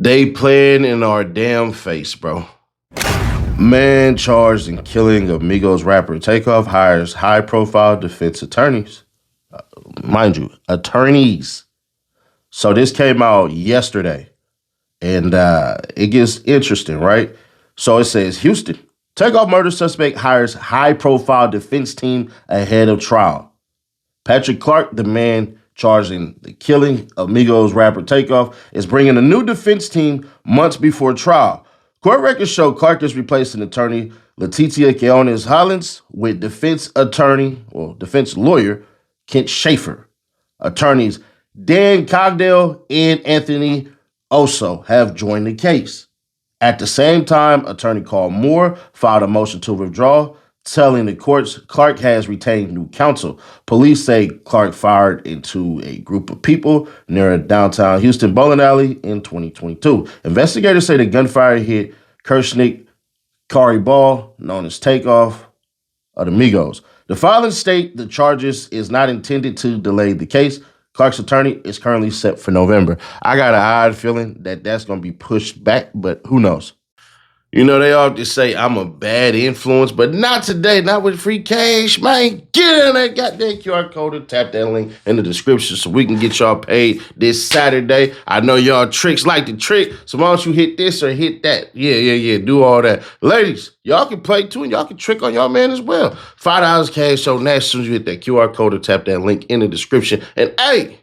They playing in our damn face, bro. Man charged in killing of Migos rapper Takeoff hires high-profile defense attorneys. Mind you, attorneys. So this came out yesterday, and it gets interesting, right? So it says, Houston, Takeoff murder suspect hires high-profile defense team ahead of trial. Patrick Clark, the man charged in the killing of Migos rapper Takeoff, is bringing a new defense team months before trial. Court records show Clark is replacing attorney Letitia Keonis Hollins with defense lawyer Kent Schaffer. Attorneys Dan Cogdell and Anthony Oso have joined the case. At the same time, attorney Carl Moore filed a motion to withdraw, telling the courts Clark has retained new counsel. Police say Clark fired into a group of people near a downtown Houston bowling alley in 2022. Investigators say the gunfire hit Kirshnik Kari Ball, known as Takeoff of the Migos. The filings state the charges is not intended to delay the case. Clark's attorney is currently set for November. I got an odd feeling that that's going to be pushed back, but who knows? You know, they often say I'm a bad influence, but not today, not with free cash, man. Get in that goddamn QR code and tap that link in the description so we can get y'all paid this Saturday. I know y'all tricks like to trick, so why don't you hit this or hit that? Yeah, do all that. Ladies, y'all can play too, and y'all can trick on y'all man as well. $5 cash on Nash as soon as you hit that QR code and tap that link in the description. And hey,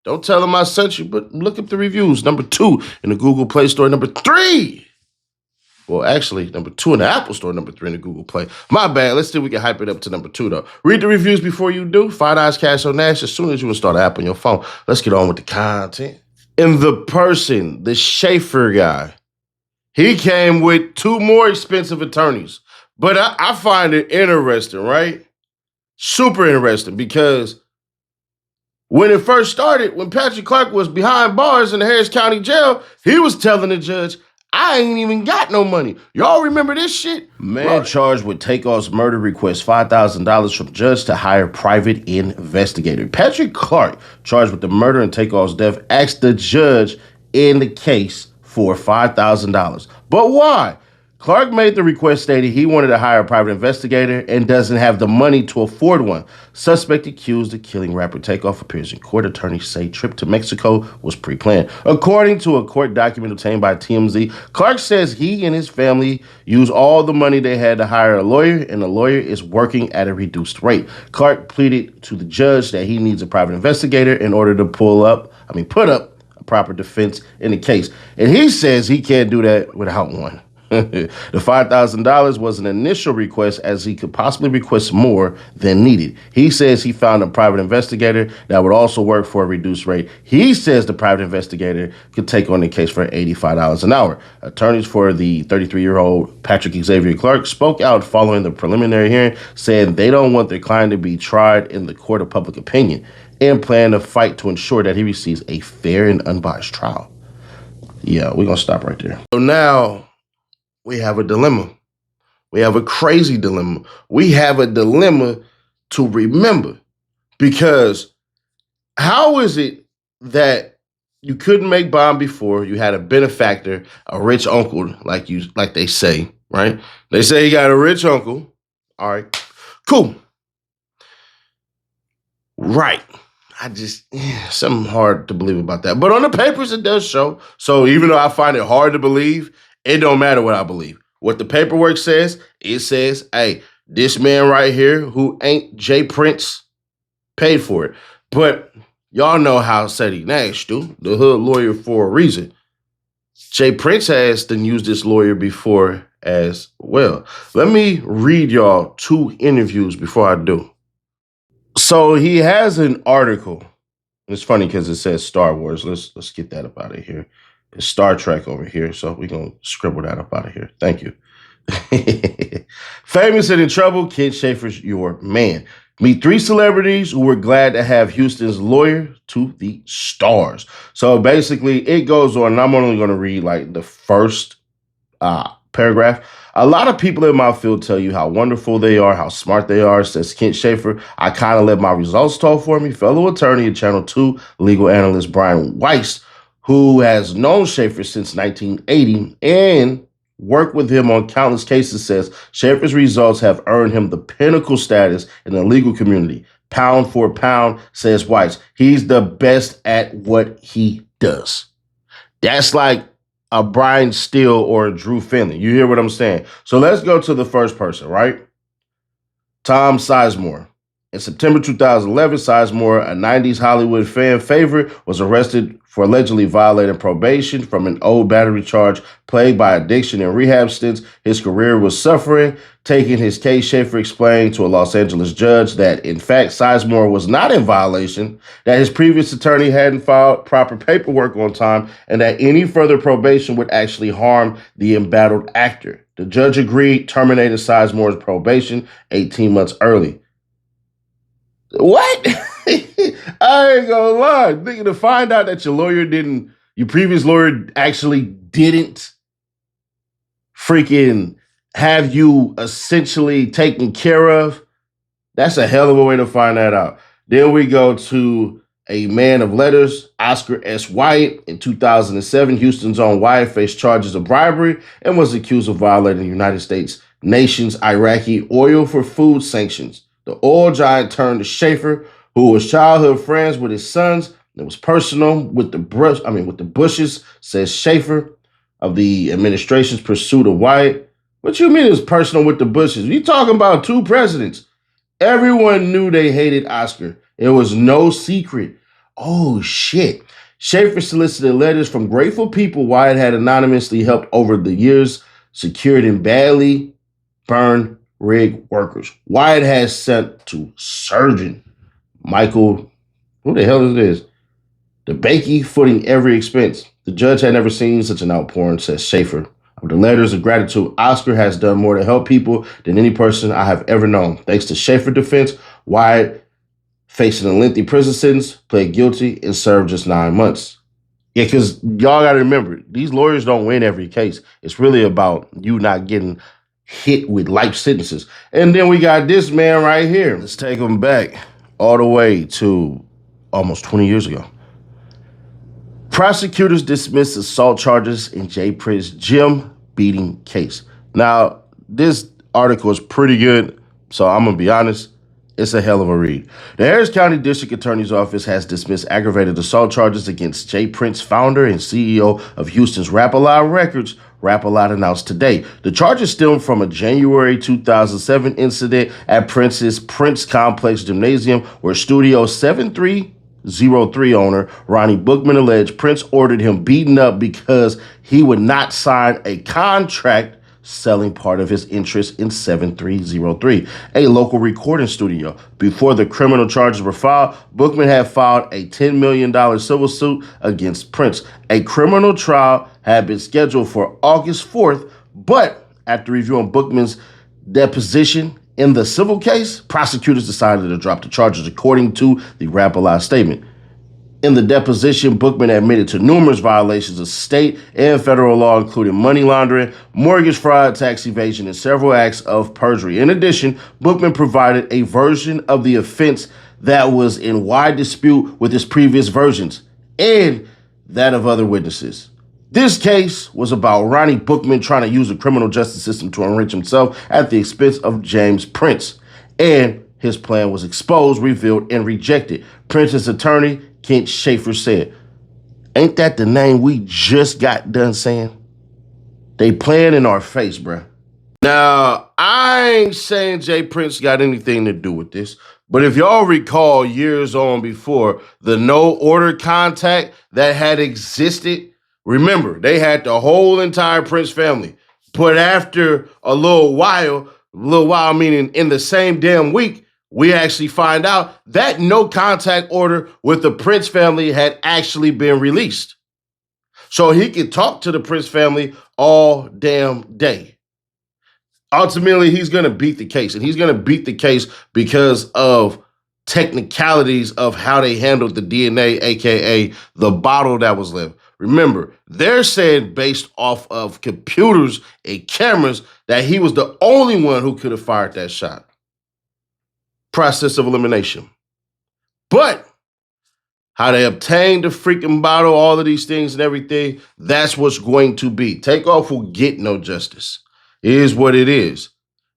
don't tell them I sent you, but look up the reviews. Number 2 in the Google Play Store. Number 3. Well, actually, number 2 in the Apple Store, number 3 in the Google Play. My bad. Let's see if we can hype it up to number 2, though. Read the reviews before you do. $5 cash on Nash as soon as you install the app on your phone. Let's get on with the content. And the person, the Schaffer guy, he came with 2 more expensive attorneys. But I find it interesting, right? Super interesting, because when it first started, when Patrick Clark was behind bars in the Harris County Jail, he was telling the judge, I ain't even got no money. Y'all remember this shit? Man charged with Takeoff's murder requests $5,000 from judge to hire private investigator. Patrick Clark, charged with the murder and Takeoff's death, asked the judge in the case for $5,000. But why? Clark made the request stating he wanted to hire a private investigator and doesn't have the money to afford one. Suspect accused of killing rapper Takeoff appears in court. Attorneys say trip to Mexico was pre-planned. According to a court document obtained by TMZ, Clark says he and his family used all the money they had to hire a lawyer, and the lawyer is working at a reduced rate. Clark pleaded to the judge that he needs a private investigator in order to put up a proper defense in the case. And he says he can't do that without one. The $5,000 was an initial request, as he could possibly request more than needed. He says he found a private investigator that would also work for a reduced rate. He says the private investigator could take on the case for $85 an hour. Attorneys for the 33-year-old Patrick Xavier Clark spoke out following the preliminary hearing, saying they don't want their client to be tried in the court of public opinion and plan to fight to ensure that he receives a fair and unbiased trial. Yeah, we're going to stop right there. So now we have a dilemma. We have a crazy dilemma. We have a dilemma to remember, because how is it that you couldn't make bond before? You had a benefactor, a rich uncle, like they say, right? They say you got a rich uncle. All right, cool. Right. Something hard to believe about that. But on the papers, it does show. So even though I find it hard to believe, it don't matter what I believe. What the paperwork says, it says, hey, this man right here who ain't Jay Prince paid for it. But y'all know how Ceddy Nash do, the hood lawyer for a reason. Jay Prince has done used this lawyer before as well. Let me read y'all 2 interviews before I do. So he has an article. It's funny because it says Star Wars. Let's get that up out of here. It's Star Trek over here, so we're going to scribble that up out of here. Thank you. Famous and in trouble, Kent Schaffer's your man. Meet 3 celebrities who were glad to have Houston's lawyer to the stars. So basically, it goes on, and I'm only going to read like the first paragraph. A lot of people in my field tell you how wonderful they are, how smart they are, says Kent Schaffer. I kind of let my results talk for me. Fellow attorney and Channel 2 legal analyst Brian Weiss, who has known Schaffer since 1980 and worked with him on countless cases, says Schaffer's results have earned him the pinnacle status in the legal community. Pound for pound, says Weiss. He's the best at what he does. That's like a Brian Steele or a Drew Finley. You hear what I'm saying? So let's go to the first person, right? Tom Sizemore. In September 2011, Sizemore, a 90s Hollywood fan favorite, was arrested for allegedly violating probation from an old battery charge plagued by addiction and rehab stints his career was suffering. Taking his case, Schaffer explained to a Los Angeles judge that, in fact, Sizemore was not in violation, that his previous attorney hadn't filed proper paperwork on time, and that any further probation would actually harm the embattled actor. The judge agreed, terminating Sizemore's probation 18 months early. What? I ain't gonna lie. Nigga, to find out that your previous lawyer actually didn't freaking have you essentially taken care of, that's a hell of a way to find that out. Then we go to a man of letters, Oscar S. Wyatt. In 2007, Houston's own Wyatt faced charges of bribery and was accused of violating the United States nation's Iraqi oil for food sanctions. The oil giant turned to Schaffer, who was childhood friends with his sons. It was personal with the Bushes, says Schaffer of the administration's pursuit of Wyatt. What you mean it's personal with the Bushes? You talking about two presidents. Everyone knew they hated Oscar. It was no secret. Oh, shit. Schaffer solicited letters from grateful people Wyatt had anonymously helped over the years, secured in badly burned rig workers. Wyatt has sent to Surgeon Michael, who the hell is this? DeBakey, footing every expense. The judge had never seen such an outpouring, says Schaffer. Of the letters of gratitude, Oscar has done more to help people than any person I have ever known. Thanks to Schaffer defense, Wyatt, facing a lengthy prison sentence, pled guilty and served just 9 months. Yeah, because y'all got to remember, these lawyers don't win every case. It's really about you not getting hit with life sentences. And then we got this man right here. Let's take him back all the way to almost 20 years ago. Prosecutors dismissed assault charges in J. Prince's gym beating case. Now, this article is pretty good, so I'm going to be honest. It's a hell of a read. The Harris County District Attorney's Office has dismissed aggravated assault charges against J. Prince, founder and CEO of Houston's Rap-A-Lot Records. Rap-A-Lot announced today. The charges stem from a January 2007 incident at Prince's Prince Complex Gymnasium where Studio 7303 owner Ronnie Bookman alleged Prince ordered him beaten up because he would not sign a contract selling part of his interest in 7303, a local recording studio. Before the criminal charges were filed, Bookman had filed a $10 million civil suit against Prince. A criminal trial had been scheduled for August 4th, but after reviewing Bookman's deposition in the civil case, prosecutors decided to drop the charges, according to the Rap-A-Lot statement. In the deposition, Bookman admitted to numerous violations of state and federal law, including money laundering, mortgage fraud, tax evasion, and several acts of perjury. In addition, Bookman provided a version of the offense that was in wide dispute with his previous versions and that of other witnesses. This case was about Ronnie Bookman trying to use the criminal justice system to enrich himself at the expense of James Prince. And his plan was exposed, revealed, and rejected. Prince's attorney, Kent Schaffer, said, "Ain't that the name we just got done saying? They playing in our face, bruh." Now, I ain't saying Jay Prince got anything to do with this, but if y'all recall years on before, the no order contact that had existed, remember, they had the whole entire Prince family. But after a little while meaning in the same damn week, we actually find out that no contact order with the Prince family had actually been released. So he could talk to the Prince family all damn day. Ultimately, he's going to beat the case, and he's going to beat the case because of technicalities of how they handled the DNA, aka the bottle that was left. Remember, they're saying based off of computers and cameras that he was the only one who could have fired that shot. Process of elimination. But how they obtained the freaking bottle, all of these things and everything. That's what's going to be. Takeoff will get no justice. It is what it is.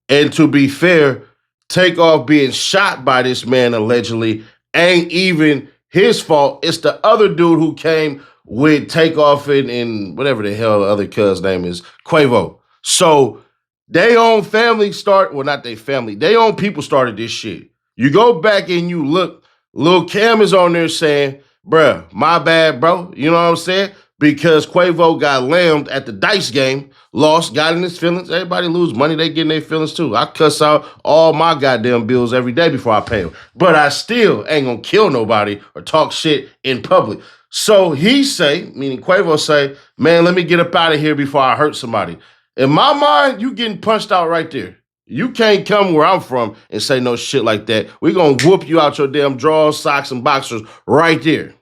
And to be fair, Takeoff being shot by this man allegedly ain't even his fault. It's the other dude who came with Takeoff and whatever the hell the other cuz name is, Quavo. So they own family not they family, they own people started this shit. You go back and you look, Lil Cam is on there saying, bruh, my bad, bro. You know what I'm saying? Because Quavo got lammed at the dice game, lost, got in his feelings. Everybody lose money, they get in their feelings too. I cuss out all my goddamn bills every day before I pay them. But I still ain't gonna kill nobody or talk shit in public. So he say, meaning Quavo say, man, let me get up out of here before I hurt somebody. In my mind, you getting punched out right there. You can't come where I'm from and say no shit like that. We're gonna whoop you out your damn drawers, socks, and boxers right there.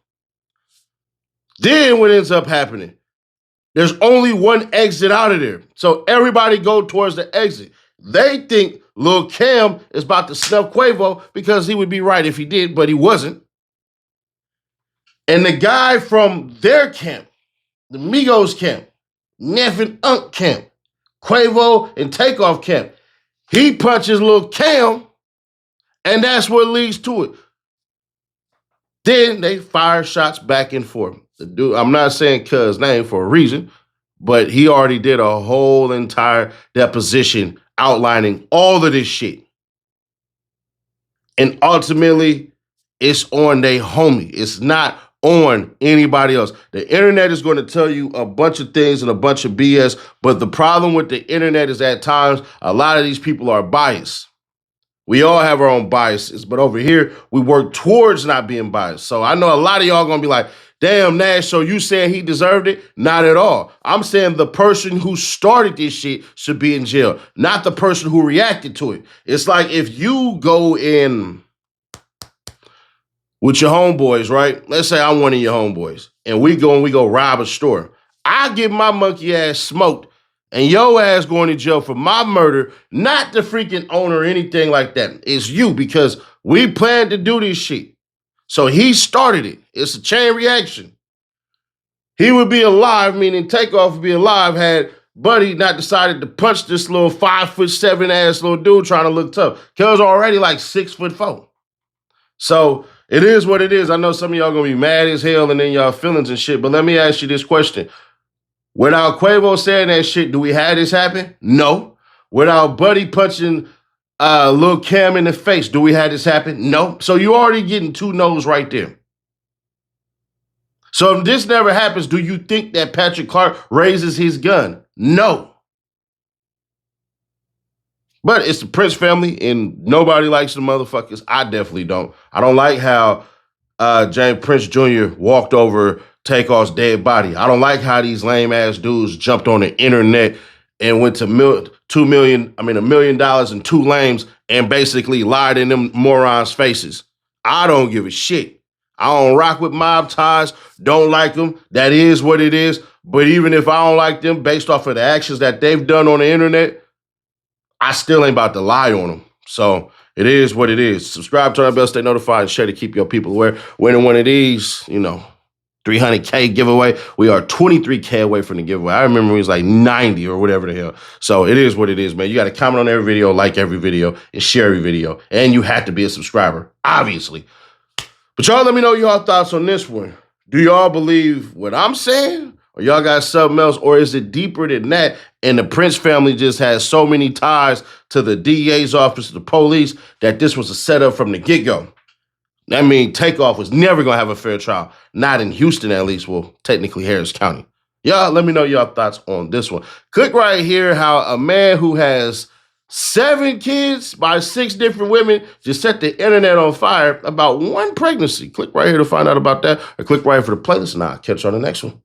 Then what ends up happening? There's only one exit out of there. So everybody go towards the exit. They think Lil Cam is about to snuff Quavo because he would be right if he did, but he wasn't. And the guy from their camp, the Migos camp, Neff and Unk camp, Quavo and Takeoff camp, he punches Lil Cam, and that's what leads to it. Then they fire shots back and forth. The dude, I'm not saying cuz name for a reason, but he already did a whole entire deposition outlining all of this shit. And ultimately, it's on they homie. It's not on anybody else. The internet is going to tell you a bunch of things and a bunch of BS, but the problem with the internet is at times a lot of these people are biased. We all have our own biases, but over here, we work towards not being biased. So I know a lot of y'all gonna be like, damn, Nash, so you saying he deserved it? Not at all. I'm saying the person who started this shit should be in jail, not the person who reacted to it. It's like if you go in with your homeboys, right? Let's say I'm one of your homeboys, and we go rob a store. I get my monkey ass smoked, and your ass going to jail for my murder, not the freaking owner or anything like that. It's you, because we planned to do this shit. So he started it. It's a chain reaction. He would be alive, meaning Takeoff would be alive, had Buddy not decided to punch this little 5'7" ass little dude trying to look tough. Cuz already like 6'4". So it is what it is. I know some of y'all gonna be mad as hell and in y'all feelings and shit, but let me ask you this question. Without Quavo saying that shit, do we have this happen? No. Without Buddy punching Lil Cam in the face, do we have this happen? No. So you already getting two no's right there. So if this never happens, do you think that Patrick Clark raises his gun? No. But it's the Prince family, and nobody likes the motherfuckers. I definitely don't. I don't like how James Prince Jr. walked over Takeoff's dead body. I don't like how these lame ass dudes jumped on the internet and went to $1 million and two lames and basically lied in them morons' faces. I don't give a shit. I don't rock with mob ties, don't like them. That is what it is. But even if I don't like them based off of the actions that they've done on the internet, I still ain't about to lie on them. So it is what it is. Subscribe, turn on the bell, stay notified, and share to keep your people aware. Winning one of these, 300K giveaway. We are 23K away from the giveaway. I remember it was like 90 or whatever the hell. So it is what it is, man. You got to comment on every video, like every video, and share every video. And you have to be a subscriber, obviously. But y'all let me know your thoughts on this one. Do y'all believe what I'm saying? Or y'all got something else? Or is it deeper than that? And the Prince family just has so many ties to the DA's office, the police, that this was a setup from the get-go. That means Takeoff was never going to have a fair trial. Not in Houston, at least. Well, technically Harris County. Y'all, let me know your thoughts on this one. Click right here how a man who has 7 kids by 6 different women just set the internet on fire about one pregnancy. Click right here to find out about that. Or click right here for the playlist, and I'll catch you on the next one.